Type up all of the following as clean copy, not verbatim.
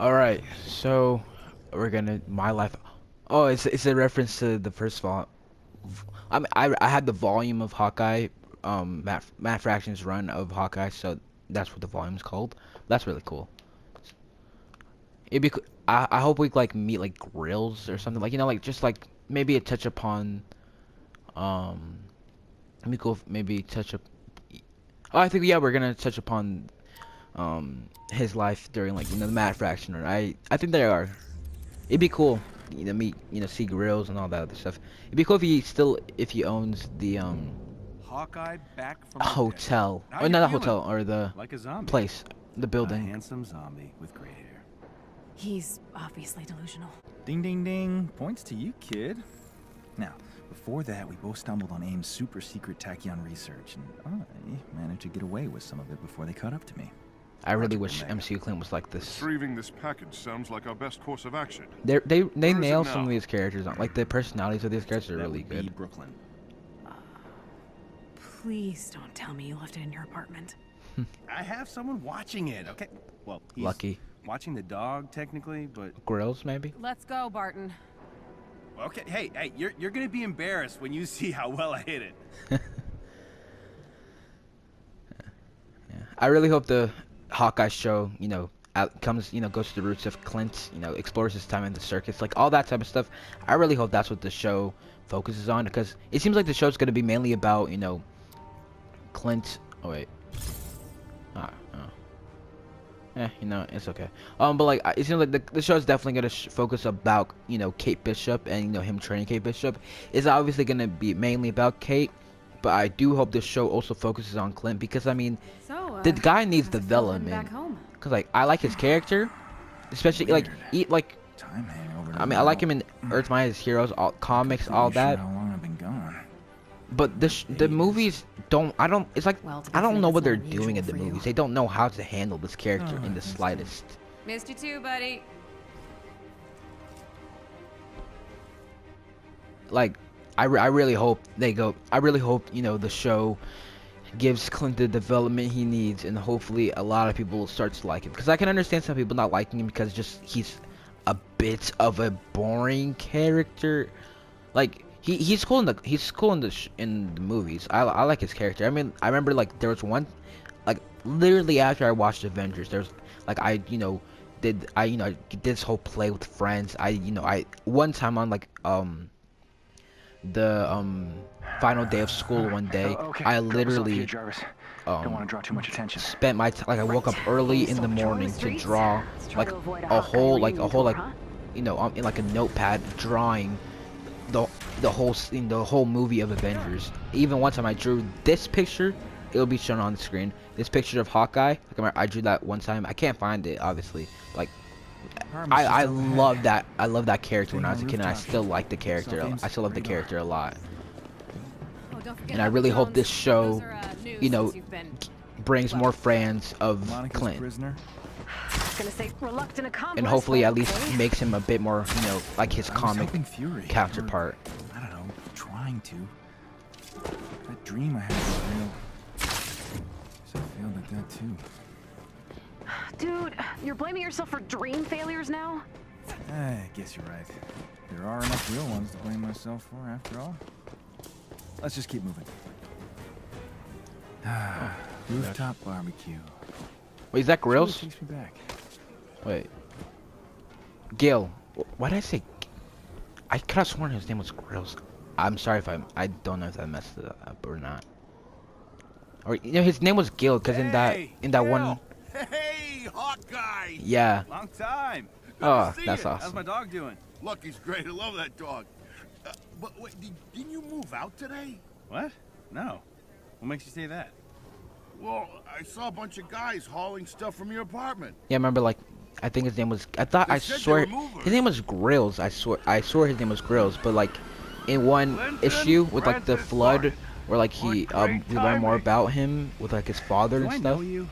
All right, so we're gonna my life. Oh, it's a reference to the first vol. I had the volume of Hawkeye, Matt Fraction's run of Hawkeye, so that's what the volume's called. That's really cool. It'd be. I hope we like meet like grills or something like like just like maybe a touch upon Let me go maybe touch up. Oh, I think yeah we're gonna touch upon his life during like the Matt Fraction, or I think they are. It'd be cool, meet see grills and all that other stuff. It'd be cool if he owns the Hawkeye back from the dead. hotel, How or you not a feeling? hotel, or the Like a zombie. place, the A building. handsome zombie with gray hair. He's obviously delusional. Ding, ding, ding. Points to you, kid. Now, before that, we both stumbled on AIM's super secret tachyon research, and I managed to get away with some of it before they caught up to me. I really wish MCU Clint was like this. Retrieving this package sounds like our best course of action. They Where is nail it some of now? these characters on, like the personalities of these characters are That really would be good. Brooklyn. Please don't tell me you left it in your apartment. I have someone watching it, okay? Well, he's Lucky. watching the dog, technically, but... Grills maybe. Let's go, Barton. Okay, hey, you're gonna be embarrassed when you see how well I hit it. Yeah. I really hope the Hawkeye show, comes, goes to the roots of Clint, explores his time in the circus, like all that type of stuff. I really hope that's what the show focuses on, because it seems like the show's gonna be mainly about, Clint. Oh wait. It's okay. But like, it seems like the show's definitely gonna focus about, Kate Bishop and him training Kate Bishop. It's obviously gonna be mainly about Kate, but I do hope the show also focuses on Clint, because I mean, So, the guy needs how's it feel heading development. back home? Cause like I like his character, especially Weird. Time hanging over I mean I like him in Earth's Mightiest Heroes, all comics, all that. Sure how long I've been gone. But the movies don't. It's like Well, to be I don't frank, know that's what they're not unusual doing in the for you. movies. They don't know how to handle this character in the that's slightest. Missed you too, buddy. Like I really hope they go. I really hope the show gives Clint the development he needs, and hopefully a lot of people will start to like him. Because I can understand some people not liking him because he's a bit of a boring character. Like he's cool in the movies. I like his character. I mean, I remember like there was one, like literally after I watched Avengers, there's like I did this whole play with friends. I one time on like the final day of school one day, Okay, I drop us off lily here, Jarvis. Don't want to draw too much attention. spent my like I woke up early in the morning to draw like a whole like in like a notepad drawing the whole movie of Avengers. Even one time I drew this picture, it'll be shown on the screen. This picture of Hawkeye, like I drew that one time. I can't find it obviously. Like I love that. I love that character when I was a kid, and I still like the character. I still love the character a lot. Oh, don't forget And I about really the hope this drones. show, Those are, new since you've been- brings more fans of Monica's Clint, prisoner. Gonna say reluctant accomplice. and hopefully at least okay. makes him a bit more, like his I was comic helping Fury, counterpart. or, I don't know, trying to. That dream I had was real. So I failed at that too. Dude, you're blaming yourself for dream failures now? I guess you're right. There are enough real ones to blame myself for, after all. Let's just keep moving. Rooftop barbecue. Wait, is that Grills? Sure takes me back. Wait. Gil. Why did I say? I could have sworn his name was Grills. I'm sorry if I don't know if I messed it up or not. Or his name was Gil because in that one. Hey, Hawkeye! Yeah. Long time. Oh, See that's ya. awesome. How's my dog doing? Lucky's great. I love that dog. But wait, didn't you move out today? What? No. What makes you say that? Well, I saw a bunch of guys hauling stuff from your apartment. Yeah, I remember like I think his name was. I thought They I said they swear were movers. his name was Grills. I swore his name was Grills. But like in one issue with like the flood, where like we learn more about him with like his father Do and I stuff. know you?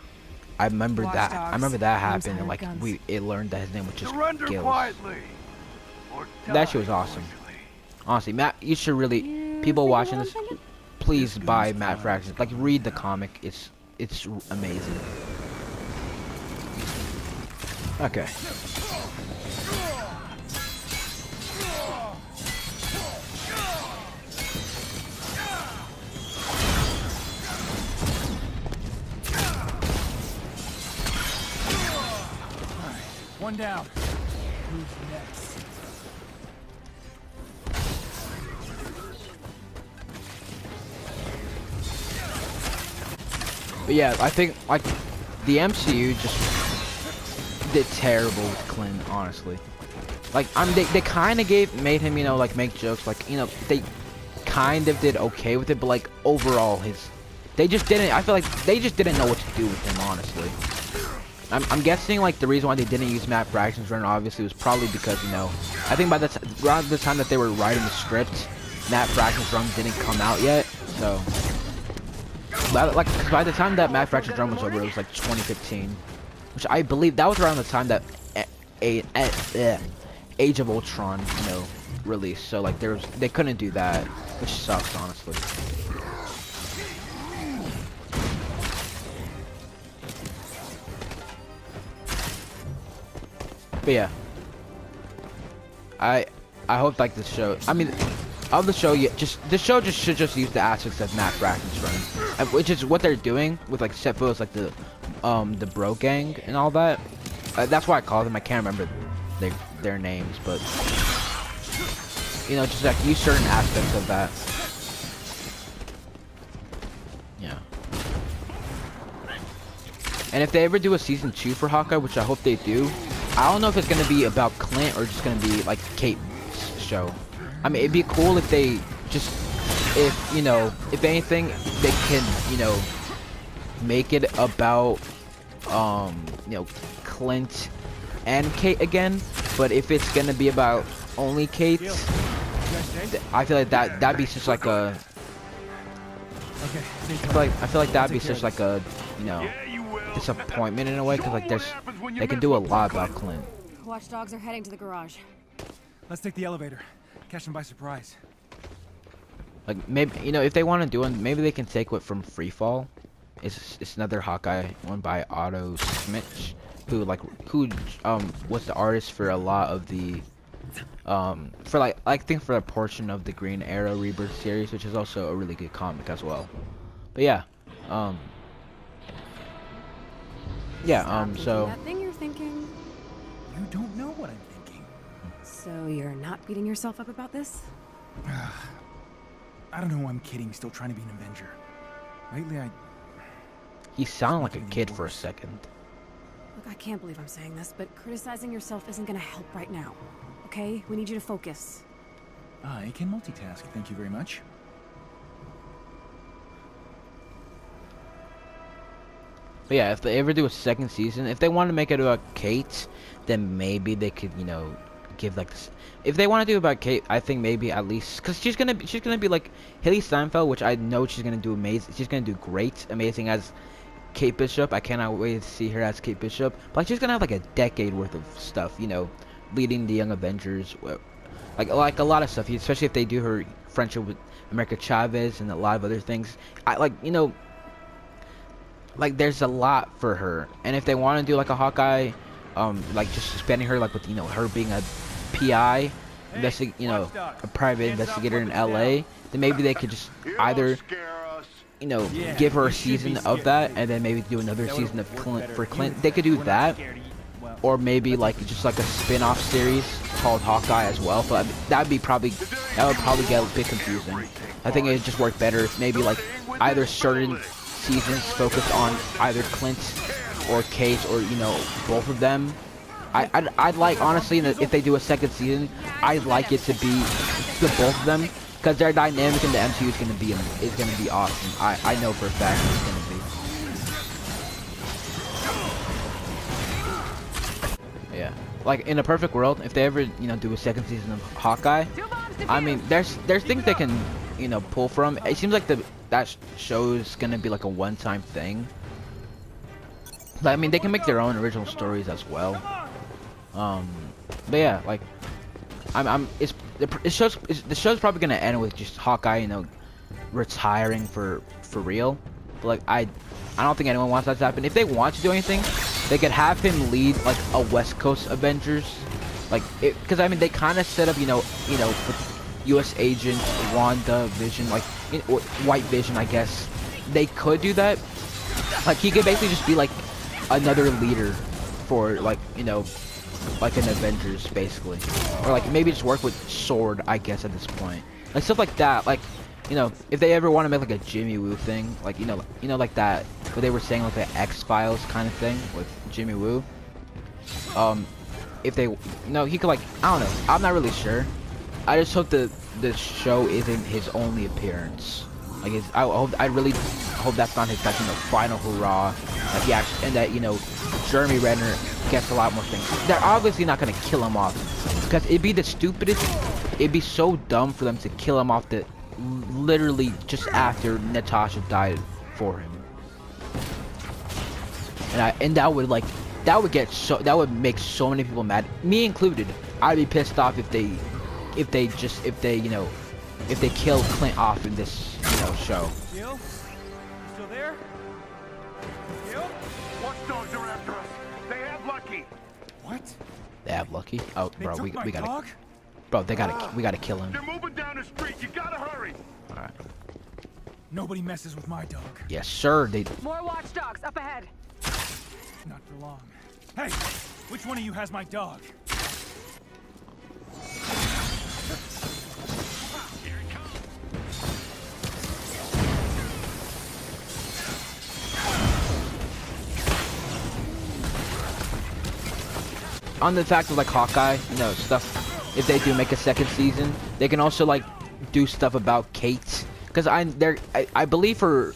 I remember that. I Watchdogs, remember that names happened, and like hired guns. it learned that his name was just Surrender Gills. quietly. Or That shit was die awesome. quickly. Honestly, Matt, you should really. People think watching what this, I'm thinking? please buy Matt Fractions. Like read the comic. It's amazing. Okay. One down. Who's next? But yeah, I think like the MCU just did terrible with Clint, honestly. Like they kind of made him, you know, like make jokes, like, you know, they kind of did okay with it, but like overall they just didn't. I feel like they just didn't know what to do with him, honestly. I'm guessing like the reason why they didn't use Matt Fraction's run obviously was probably because, you know, I think by around the time that they were writing the script, Matt Fraction's run didn't come out yet, so. By the time that Matt Fraction's run was over, it was like 2015, which I believe that was around the time that Age of Ultron, you know, released. So like they couldn't do that, which sucks, honestly. But yeah, I hope like this show. I mean, of the show, yeah, the show should just use the aspects of Matt Fraction's run, which is what they're doing with like set photos like the Bro Gang and all that. That's why I call them. I can't remember their names, but you know, just like use certain aspects of that. Yeah. And if they ever do a season 2 for Hawkeye, which I hope they do, I don't know if it's gonna be about Clint or just gonna be like Kate's show. I mean, it'd be cool if they just, if, you know, if anything, they can, you know, make it about, you know, Clint and Kate again. But if it's gonna be about only Kate, I feel like that'd be just like a. I feel like that'd be such like a, you know, disappointment in a way, because like they can do a lot about Clint. Watchdogs are heading to the garage. Let's take the elevator. Catch them by surprise. Like maybe, you know, if they want to do one, maybe they can take what from Freefall. It's another Hawkeye one by Otto Smith, who was the artist for a lot of the for like I think for a portion of the Green Arrow Rebirth series, which is also a really good comic as well. But yeah, so That thing you're thinking. You don't know what I'm thinking. So you're not beating yourself up about this? I don't know. I'm kidding. Still trying to be an Avenger. Lately, he sounded like a kid for a second. Look, I can't believe I'm saying this, but criticizing yourself isn't gonna help right now. Okay? We need you to focus. I can multitask. Thank you very much. But yeah, if they ever do a second season, if they want to make it about Kate, then maybe they could, you know, give like this. If they want to do about Kate, I think maybe at least, because she's gonna be like Haley Steinfeld, which I know she's gonna do amazing. She's gonna do great, amazing as Kate Bishop. I cannot wait to see her as Kate Bishop. But like, she's gonna have like a decade worth of stuff, you know, leading the Young Avengers, like a lot of stuff. Especially if they do her friendship with America Chavez and a lot of other things. You know, like there's a lot for her. And if they want to do like a Hawkeye, like just spending her like with, you know, her being a PI, you know, a private investigator in LA, then maybe they could just either, you know, give her a season of that, and then maybe do another season of Clint. They could do that, or maybe like just like a spin-off series called Hawkeye as well. But that would probably get a bit confusing. I think it'd just work better if maybe like either certain seasons focus on either Clint or Kate, or, you know, both of them. I'd like, honestly, if they do a second season, I'd like it to be the both of them, because their dynamic in the MCU is gonna be awesome. I know for a fact it's gonna be. Yeah, like in a perfect world, if they ever, you know, do a second season of Hawkeye, I mean, there's things they can, you know, pull from. It seems like that show is gonna be like a one-time thing. Like, I mean, they can make their own original stories as well. But yeah, like, the show's probably gonna end with just Hawkeye, you know, retiring for real. But like, I don't think anyone wants that to happen. If they want to do anything, they could have him lead like a West Coast Avengers, like, because I mean, they kind of set up, you know, with U.S. Agent, Wanda, Vision, like, White Vision, I guess. They could do that. Like, he could basically just be like another leader for, like, you know, like an Avengers basically, or like maybe just work with Sword, I guess at this point, like stuff like that. Like, you know, if they ever want to make like a Jimmy Woo thing, like you know like that, what they were saying, like the X-Files kind of thing with Jimmy Woo. If they, he could, like, I don't know, I'm not really sure. I just hope the show isn't his only appearance. Like, I really hope that's not his, like, final hurrah. Like, yeah, and that, Jeremy Renner gets a lot more things. They're obviously not gonna kill him off, because it'd be the stupidest. It'd be so dumb for them to kill him off literally just after Natasha died for him. And that would make so many people mad, me included. I'd be pissed off if they kill Clint off in this show. Gil? You still there? Gil? Watchdogs are after us. They have Lucky. What? They have Lucky? Oh, They bro, took we my gotta, dog? bro, we gotta kill him. They're moving down the street. You gotta hurry. All right. Nobody messes with my dog. Yes, sir. They. More watchdogs up ahead. Not for long. Hey, which one of you has my dog? On the fact of like Hawkeye, stuff. If they do make a second season, they can also like do stuff about Kate, because I believe her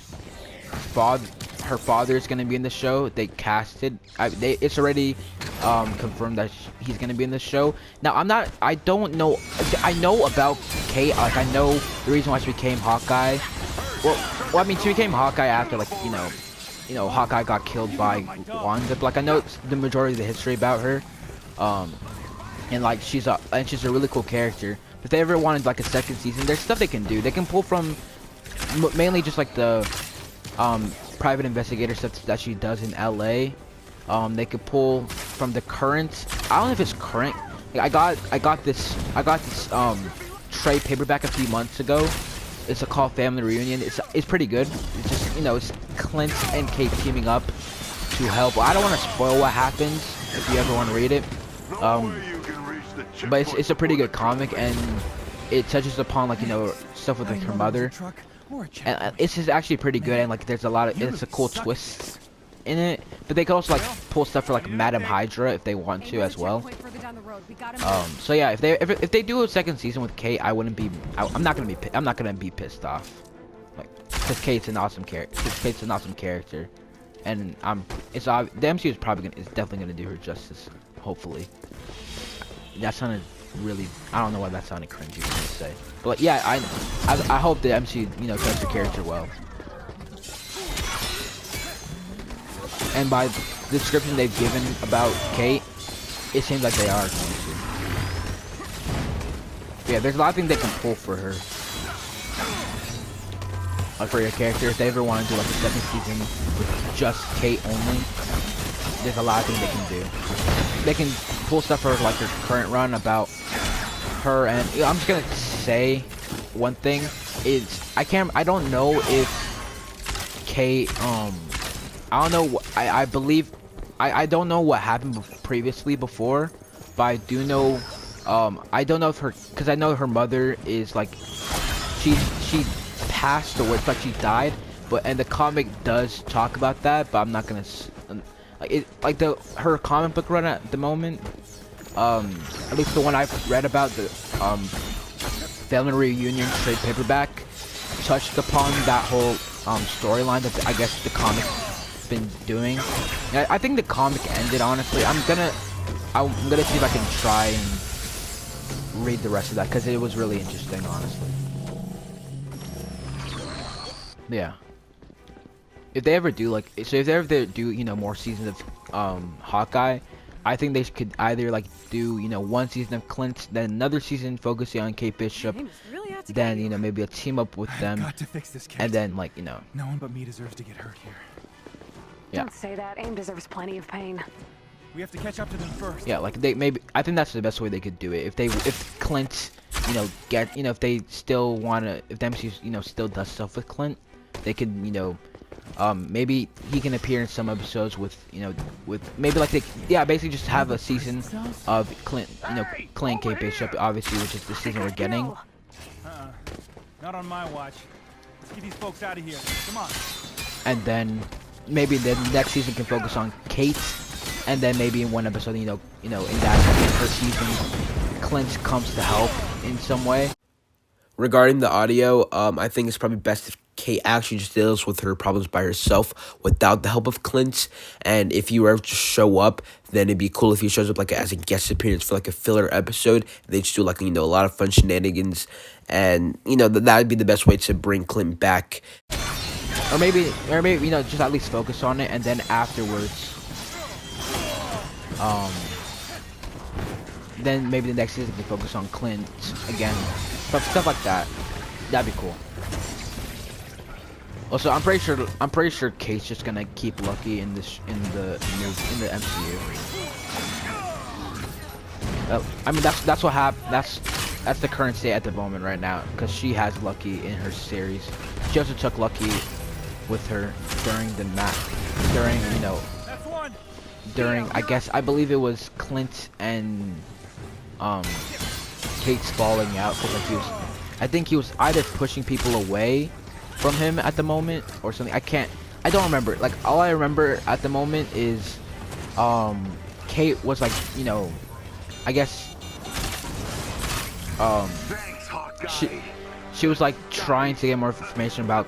father is gonna be in the show. They casted. It's already confirmed that he's gonna be in the show. Now I don't know. I know about Kate. Like I know the reason why she became Hawkeye. Well, I mean she became Hawkeye after like Hawkeye got killed by Wanda. But like I know the majority of the history about her. And like she's a really cool character. If they ever wanted like a second season, there's stuff they can do. They can pull from mainly just like the private investigator stuff that she does in LA. They could pull from the current. I don't know if it's current. Like, I got this trade paperback a few months ago. It's called Family Reunion. It's pretty good. It's just it's Clint and Kate teaming up to help. I don't want to spoil what happens if you ever want to read it. But it's a pretty good comic, and it touches upon like stuff with like her mother, and it's just actually pretty good, and like there's a lot of it's a cool twist in it. But they can also like pull stuff for like Madam Hydra if they want to as well. So yeah, if they do a second season with Kate, I'm not gonna be pissed off, like, because Kate's an awesome character. And the MCU is definitely gonna do her justice. Hopefully. That sounded really. I don't know why that sounded cringy to say. But like, yeah, I hope the MCU does the character well. And by the description they've given about Kate, it seems like they are going to. Yeah, there's a lot of things they can pull for her. Like for your character, if they ever want to do like a second season with just Kate only, there's a lot of things they can do. They can pull stuff for like her current run about her, and I'm just gonna say one thing is I don't know if Kate I don't know. I believe I don't know what happened previously before, but I do know. I don't know if because I know her mother is like she passed away, it's like she died. And the comic does talk about that, but I'm not gonna her comic book run at the moment. At least the one I've read about, the Family Reunion trade paperback, touched upon that whole storyline that I guess the comic been doing. I think the comic ended, honestly. I'm gonna see if I can try and read the rest of that, because it was really interesting, honestly. Yeah. If they ever do more seasons of Hawkeye, I think they could either like do one season of Clint, then another season focusing on Kate Bishop, then maybe a team up with them, got to fix this, Kate. and then like no one but me deserves to get hurt here. Yeah. Don't say that. AIM deserves plenty of pain. We have to catch up to them first. Yeah, like I think that's the best way they could do it. If Clint, if they still wanna, if the MCU, still does stuff with Clint, they could, maybe he can appear in some episodes with, with maybe like basically just have a season of Clint, Clint and Kate Bishop, obviously, which is the season we're getting. Not on my watch. Let's get these folks out of here. Come on. And then maybe the next season can focus on Kate, and then maybe in one episode, in that first season, Clint comes to help in some way. Regarding the audio, I think it's probably best if Kate actually just deals with her problems by herself without the help of Clint. And if you were to show up, then it'd be cool if he shows up like as a guest appearance for like a filler episode. They just do like, a lot of fun shenanigans, and that would be the best way to bring Clint back. Or maybe just at least focus on it, and then afterwards, then maybe the next season can focus on Clint again, stuff like that. That'd be cool. Also, I'm pretty sure Kate's just gonna keep Lucky in the MCU. I mean, that's what happened. That's the current state at the moment right now, because she has Lucky in her series. She also took Lucky with her during the during I believe it was Clint and Kate's falling out, because I think he was either pushing people away from him at the moment or something. I don't remember. Like, all I remember at the moment is Kate was like, I guess Thanks, Hawkeye. she was like trying to get more information about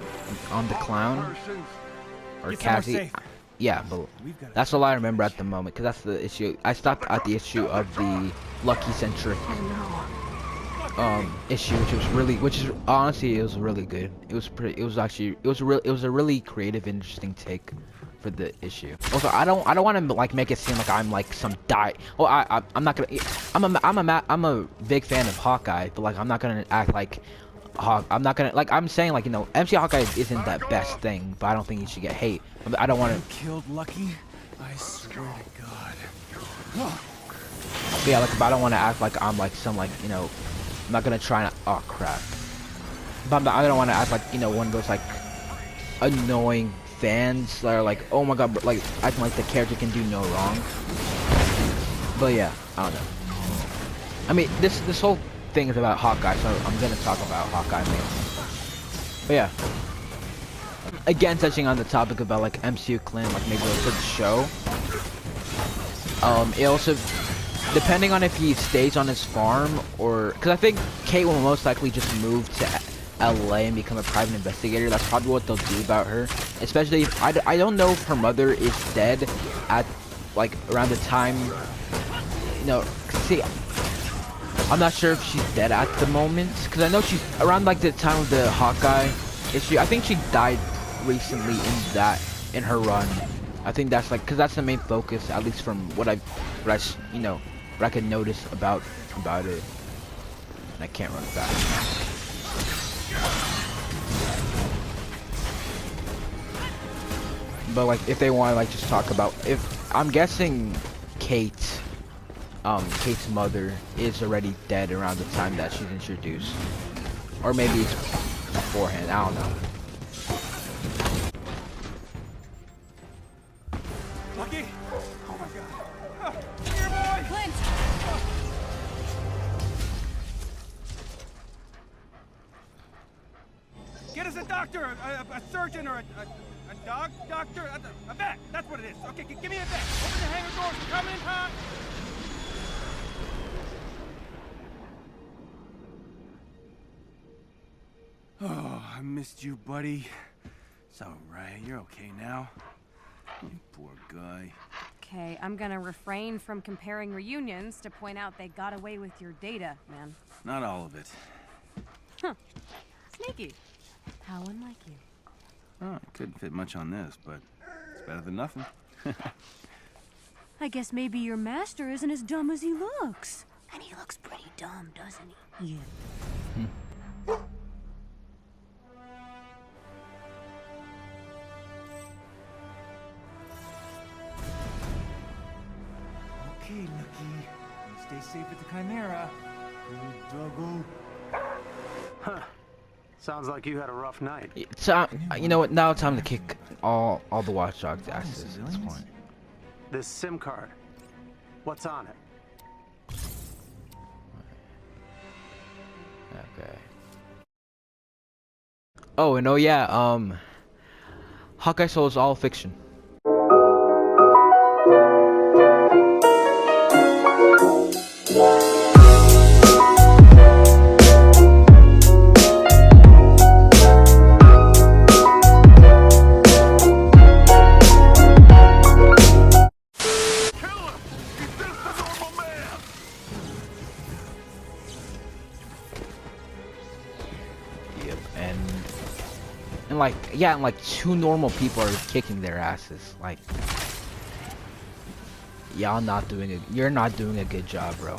on the clown or Get somewhere Cassie. safe. Yeah, but that's all I remember at the moment, because that's the issue. I stopped at the issue of the Lucky centric issue, which is honestly, it was really good. It was a really creative, interesting take for the issue. Also, I don't want to like make it seem like I'm like some well, I'm not gonna. I'm a big fan of Hawkeye, but like I'm not gonna act like I'm not gonna, like, I'm saying, like, MC Hawkeye isn't that best thing, but I don't think he should get hate. I don't want to. Killed Lucky? I swear to God. Yeah, like, but I don't want to act like I'm like some, like, I'm not gonna try and, oh crap. But I don't want to act like, one of those like annoying fans that are like, oh my god, like acting like the character can do no wrong. But yeah, I don't know. I mean, this whole thing is about Hawkeye, so I'm gonna talk about Hawkeye mainly. But yeah, again, touching on the topic about like MCU Clint, like maybe for the show. It also, depending on if he stays on his farm or, because I think Kate will most likely just move to LA and become a private investigator. That's probably what they'll do about her. Especially if, I don't know if her mother is dead at, like, around the time, see, I'm not sure if she's dead at the moment, because I know she's around like the time of the Hawkeye issue. I think she died recently in her run. I think that's like, because that's the main focus, at least from what I could notice about it. And I can't run fast. But like, if they want to like just talk about, if I'm guessing Kate's mother is already dead around the time that she's introduced, or maybe it's beforehand. I don't know. Lucky? Oh my god. Here, boy! Clint! Get us a doctor, a surgeon, or a dog doctor, a vet. That's what it is. Okay, give me a vet. Open the hangar doors. We're coming in hot. Oh, I missed you, buddy. It's all right. You're okay now. You poor guy. Okay, I'm gonna refrain from comparing reunions to point out they got away with your data, man. Not all of it. Huh. Sneaky. How unlike you. Oh, it couldn't fit much on this, but it's better than nothing. I guess maybe your master isn't as dumb as he looks. And he looks pretty dumb, doesn't he? Yeah. Okay, Lucky. You stay safe at the Chimera. Good doggo. Huh. Sounds like you had a rough night. So, you know what? Now it's time to kick all the watchdogs' asses at this point. This SIM card. What's on it? Okay. Oh, and oh yeah, Hawkeye Soul is all fiction. Yep, and like, yeah, and like 2 normal people are kicking their asses. Like, you're not doing a good job, bro.